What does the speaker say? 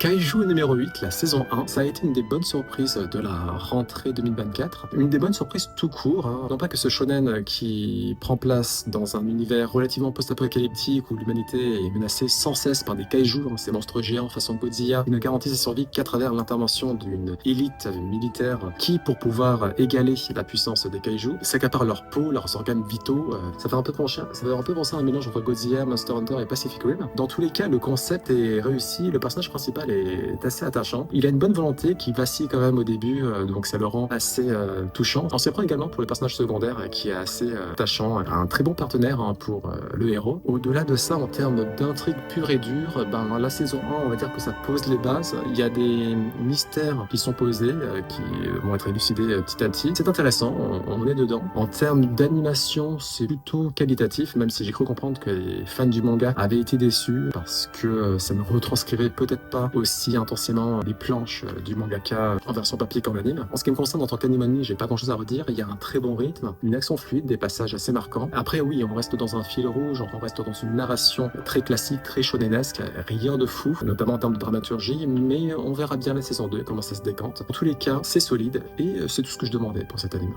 Kaiju numéro 8, la saison 1, ça a été une des bonnes surprises de la rentrée 2024. Une des bonnes surprises tout court, hein. Non pas que ce shonen qui prend place dans un univers relativement post-apocalyptique où l'humanité est menacée sans cesse par des kaijus, hein, ces monstres géants façon Godzilla, qui ne garantissent sa survie qu'à travers l'intervention d'une élite militaire qui, pour pouvoir égaler la puissance des kaijus, s'accapare leur peau, leurs organes vitaux. Ça fait un peu penser à un mélange entre Godzilla, Monster Hunter et Pacific Rim. Dans tous les cas, le concept est réussi, le personnage principal est assez attachant. Il a une bonne volonté qui vacille quand même au début, donc ça le rend assez touchant. On s'y prend également pour le personnage secondaire qui est assez attachant, un très bon partenaire pour le héros. Au-delà de ça, en termes d'intrigue pure et dure, la saison 1, on va dire que ça pose les bases. Il y a des mystères qui sont posés, qui vont être élucidés petit à petit. C'est intéressant, on est dedans. En termes d'animation, c'est plutôt qualitatif, même si j'ai cru comprendre que les fans du manga avaient été déçus parce que ça ne retranscrivait peut-être pas aussi intensément les planches du mangaka en version papier qu'en anime. En ce qui me concerne, en tant qu'animani, j'ai pas grand chose à redire. Il y a un très bon rythme, une action fluide, des passages assez marquants. Après, oui, on reste dans un fil rouge, on reste dans une narration très classique, très shonenesque, rien de fou, notamment en termes de dramaturgie, mais on verra bien la saison 2, comment ça se décante. En tous les cas, c'est solide et c'est tout ce que je demandais pour cet anime.